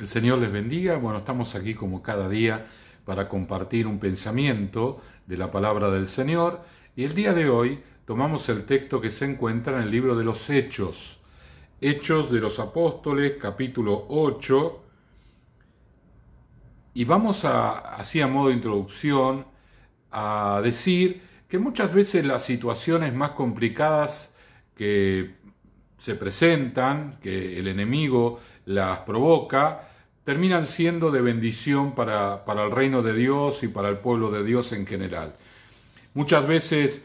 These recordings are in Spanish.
El Señor les bendiga. Bueno, estamos aquí como cada día para compartir un pensamiento de la palabra del Señor. Y el día de hoy tomamos el texto que se encuentra en el libro de los Hechos. Hechos de los Apóstoles, capítulo 8. Y vamos así a modo de introducción, a decir que muchas veces las situaciones más complicadas que se presentan, que el enemigo las provoca, terminan siendo de bendición para el reino de Dios y para el pueblo de Dios en general. Muchas veces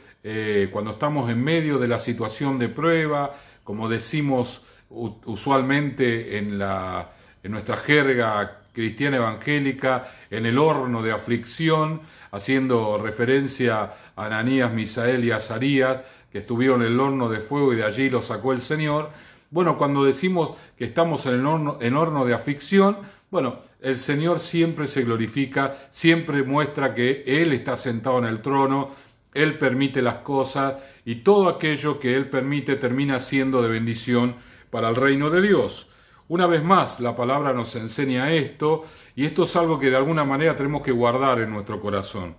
cuando estamos en medio de la situación de prueba, como decimos usualmente en nuestra jerga cristiana evangélica, en el horno de aflicción, haciendo referencia a Ananías, Misael y Azarías, que estuvieron en el horno de fuego y de allí los sacó el Señor. Bueno, cuando decimos que estamos en horno de aflicción, bueno, el Señor siempre se glorifica, siempre muestra que Él está sentado en el trono, Él permite las cosas y todo aquello que Él permite termina siendo de bendición para el reino de Dios. Una vez más, la palabra nos enseña esto, y esto es algo que de alguna manera tenemos que guardar en nuestro corazón.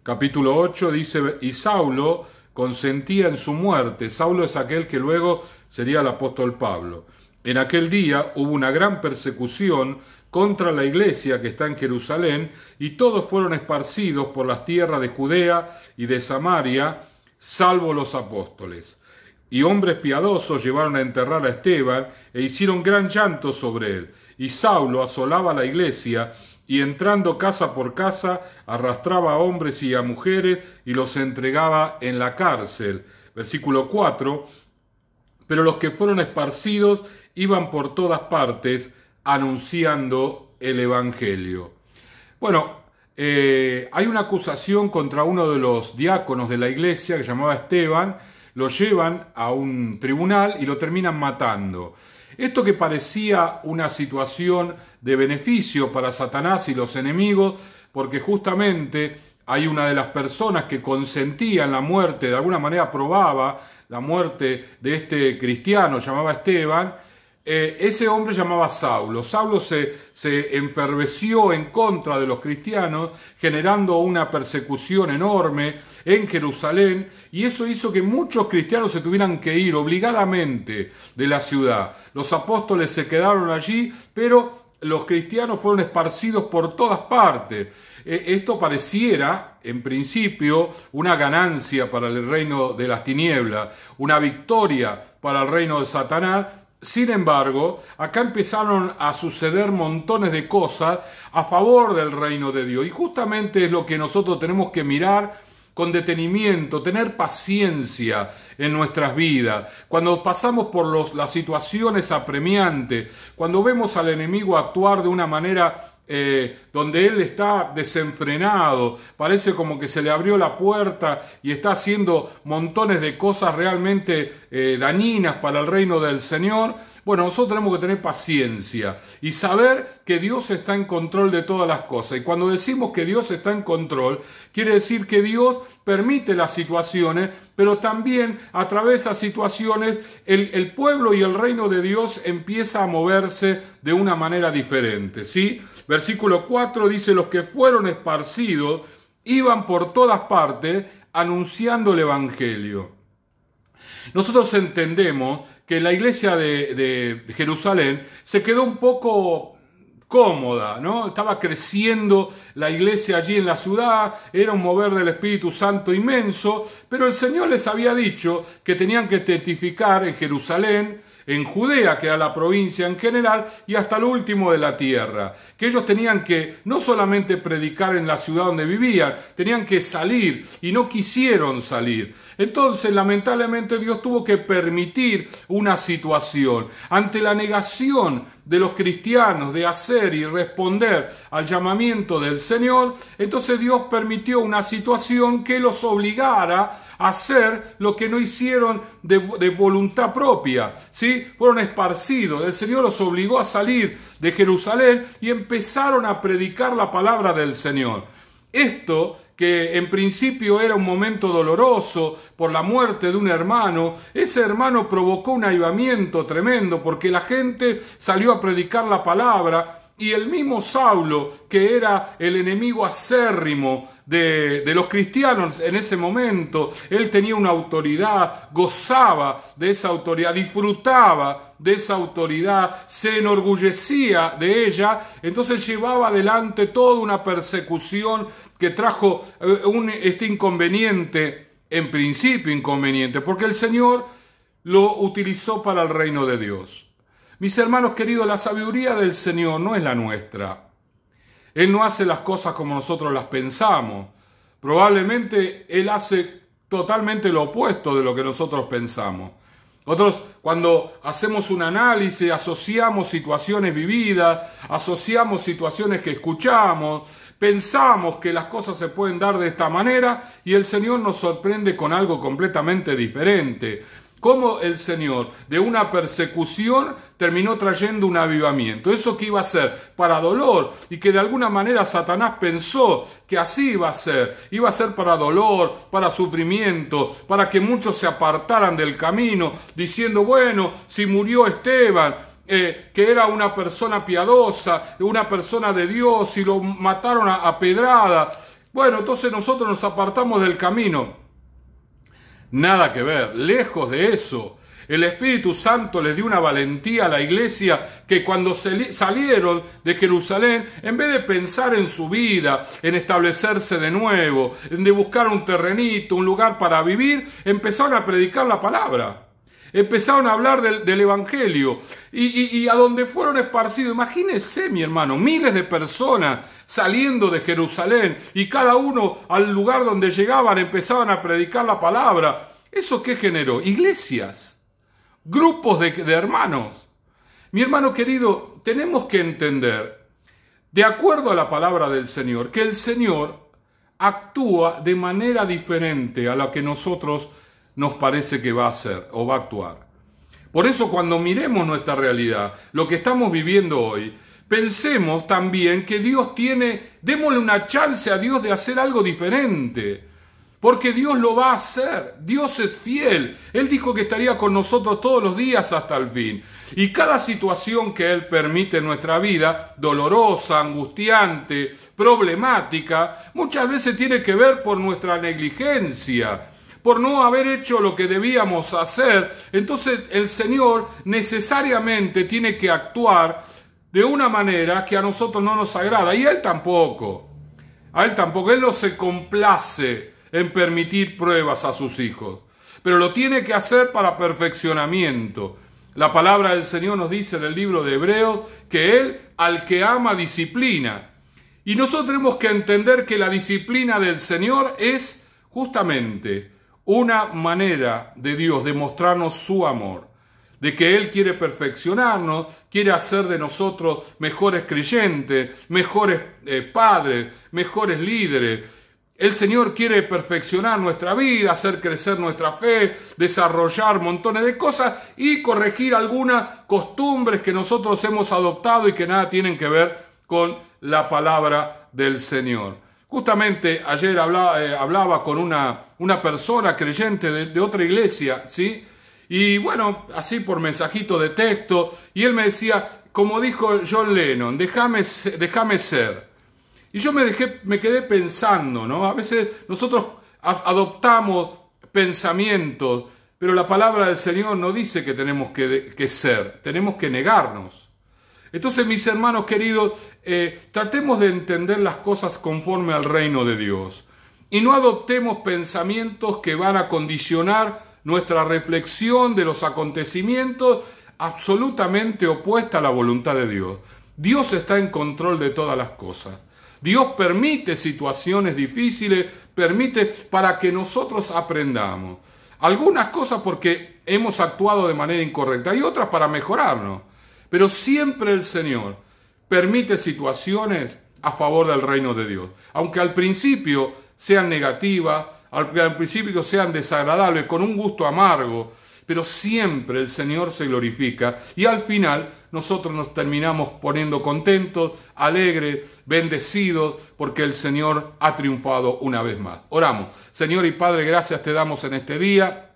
Capítulo 8 dice, y Saulo consentía en su muerte. Saulo es aquel que luego sería el apóstol Pablo. En aquel día hubo una gran persecución contra la iglesia que está en Jerusalén, y todos fueron esparcidos por las tierras de Judea y de Samaria, salvo los apóstoles. Y hombres piadosos llevaron a enterrar a Esteban e hicieron gran llanto sobre él. Y Saulo asolaba la iglesia y entrando casa por casa arrastraba a hombres y a mujeres y los entregaba en la cárcel. Versículo 4. Pero los que fueron esparcidos iban por todas partes anunciando el evangelio. Bueno, hay una acusación contra uno de los diáconos de la iglesia que se llamaba Esteban. Lo llevan a un tribunal y lo terminan matando. Esto que parecía una situación de beneficio para Satanás y los enemigos, porque justamente hay una de las personas que consentía en la muerte, de alguna manera aprobaba la muerte de este cristiano, llamaba Esteban. Ese hombre llamaba Saulo. Saulo se enferveció en contra de los cristianos, generando una persecución enorme en Jerusalén, y eso hizo que muchos cristianos se tuvieran que ir obligadamente de la ciudad. Los apóstoles se quedaron allí, pero los cristianos fueron esparcidos por todas partes. Esto pareciera, en principio, una ganancia para el reino de las tinieblas, una victoria para el reino de Satanás. Sin embargo, acá empezaron a suceder montones de cosas a favor del reino de Dios. Y justamente es lo que nosotros tenemos que mirar con detenimiento, tener paciencia en nuestras vidas. Cuando pasamos por las situaciones apremiantes, cuando vemos al enemigo actuar de una manera donde él está desenfrenado, parece como que se le abrió la puerta y está haciendo montones de cosas realmente dañinas para el reino del Señor. Bueno, nosotros tenemos que tener paciencia y saber que Dios está en control de todas las cosas. Y cuando decimos que Dios está en control, quiere decir que Dios permite las situaciones, pero también a través de esas situaciones el pueblo y el reino de Dios empieza a moverse de una manera diferente, ¿sí? Versículo 4 dice, los que fueron esparcidos iban por todas partes anunciando el evangelio. Nosotros entendemos que la iglesia de Jerusalén se quedó un poco cómoda, ¿no? Estaba creciendo la iglesia allí en la ciudad, era un mover del Espíritu Santo inmenso, pero el Señor les había dicho que tenían que testificar en Jerusalén, en Judea, que era la provincia en general, y hasta lo último de la tierra. Que ellos tenían que no solamente predicar en la ciudad donde vivían, tenían que salir, y no quisieron salir. Entonces, lamentablemente, Dios tuvo que permitir una situación. Ante la negación de los cristianos de hacer y responder al llamamiento del Señor, entonces Dios permitió una situación que los obligara a hacer lo que no hicieron de voluntad propia, ¿sí? Fueron esparcidos, el Señor los obligó a salir de Jerusalén y empezaron a predicar la palabra del Señor. Esto, que en principio era un momento doloroso por la muerte de un hermano, ese hermano provocó un avivamiento tremendo porque la gente salió a predicar la palabra Y el mismo Saulo, que era el enemigo acérrimo de los cristianos en ese momento, él tenía una autoridad, gozaba de esa autoridad, disfrutaba de esa autoridad, se enorgullecía de ella, entonces llevaba adelante toda una persecución que trajo este inconveniente, en principio inconveniente, porque el Señor lo utilizó para el reino de Dios. Mis hermanos queridos, la sabiduría del Señor no es la nuestra. Él no hace las cosas como nosotros las pensamos. Probablemente Él hace totalmente lo opuesto de lo que nosotros pensamos. Nosotros, cuando hacemos un análisis, asociamos situaciones vividas, asociamos situaciones que escuchamos, pensamos que las cosas se pueden dar de esta manera y el Señor nos sorprende con algo completamente diferente. Cómo el Señor de una persecución terminó trayendo un avivamiento. Eso que iba a ser para dolor y que de alguna manera Satanás pensó que así iba a ser para dolor, para sufrimiento, para que muchos se apartaran del camino, diciendo, bueno, si murió Esteban, que era una persona piadosa, una persona de Dios, y lo mataron a pedrada, bueno, entonces nosotros nos apartamos del camino. Nada que ver, lejos de eso. El Espíritu Santo les dio una valentía a la iglesia que cuando salieron de Jerusalén, en vez de pensar en su vida, en establecerse de nuevo, de buscar un terrenito, un lugar para vivir, empezaron a predicar la palabra. Empezaron a hablar del Evangelio y a donde fueron esparcidos, imagínense, mi hermano, miles de personas saliendo de Jerusalén y cada uno al lugar donde llegaban empezaban a predicar la palabra. ¿Eso qué generó? Iglesias, grupos de hermanos. Mi hermano querido, tenemos que entender, de acuerdo a la palabra del Señor, que el Señor actúa de manera diferente a la que nosotros nos parece que va a hacer o va a actuar. Por eso cuando miremos nuestra realidad, lo que estamos viviendo hoy, pensemos también que Dios démosle una chance a Dios de hacer algo diferente, porque Dios lo va a hacer. Dios es fiel. Él dijo que estaría con nosotros todos los días hasta el fin. Y cada situación que Él permite en nuestra vida, dolorosa, angustiante, problemática, muchas veces tiene que ver por nuestra negligencia, por no haber hecho lo que debíamos hacer. Entonces el Señor necesariamente tiene que actuar de una manera que a nosotros no nos agrada. Y Él tampoco. Él no se complace en permitir pruebas a sus hijos. Pero lo tiene que hacer para perfeccionamiento. La palabra del Señor nos dice en el libro de Hebreos que Él al que ama disciplina. Y nosotros tenemos que entender que la disciplina del Señor es justamente una manera de Dios de mostrarnos su amor, de que Él quiere perfeccionarnos, quiere hacer de nosotros mejores creyentes, mejores padres, mejores líderes. El Señor quiere perfeccionar nuestra vida, hacer crecer nuestra fe, desarrollar montones de cosas y corregir algunas costumbres que nosotros hemos adoptado y que nada tienen que ver con la palabra del Señor. Justamente ayer hablaba con una persona creyente de otra iglesia, ¿sí? Y bueno, así por mensajito de texto, y él me decía, como dijo John Lennon, déjame ser. Y yo me quedé pensando, ¿no? A veces nosotros adoptamos pensamientos, pero la palabra del Señor no dice que tenemos que ser, tenemos que negarnos. Entonces, mis hermanos queridos, tratemos de entender las cosas conforme al reino de Dios. Y no adoptemos pensamientos que van a condicionar nuestra reflexión de los acontecimientos absolutamente opuesta a la voluntad de Dios. Dios está en control de todas las cosas. Dios permite situaciones difíciles, permite para que nosotros aprendamos. Algunas cosas porque hemos actuado de manera incorrecta y otras para mejorarnos. Pero siempre el Señor permite situaciones a favor del reino de Dios. Aunque al principio sean negativas, al principio sean desagradables, con un gusto amargo, pero siempre el Señor se glorifica y al final nosotros nos terminamos poniendo contentos, alegres, bendecidos, porque el Señor ha triunfado una vez más. Oramos. Señor y Padre, gracias te damos en este día.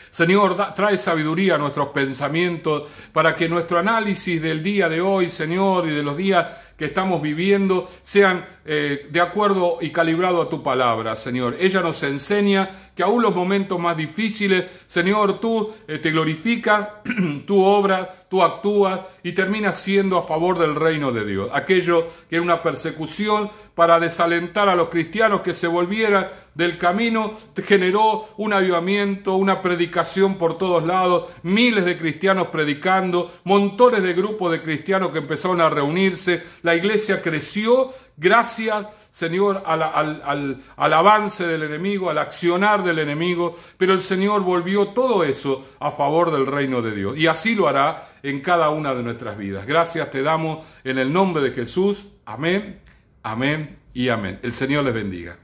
Señor, trae sabiduría a nuestros pensamientos para que nuestro análisis del día de hoy, Señor, y de los días que estamos viviendo sean de acuerdo y calibrado a tu palabra, Señor. Ella nos enseña que aún los momentos más difíciles, Señor, tú te glorificas, tú obras, tú actúas y terminas siendo a favor del reino de Dios. Aquello que era una persecución para desalentar a los cristianos que se volvieran del camino, te generó un avivamiento, una predicación por todos lados, miles de cristianos predicando, montones de grupos de cristianos que empezaron a reunirse, la iglesia creció gracias, Señor, al avance del enemigo, al accionar del enemigo, pero el Señor volvió todo eso a favor del reino de Dios, y así lo hará en cada una de nuestras vidas. Gracias te damos en el nombre de Jesús. Amén, amén y amén. El Señor les bendiga.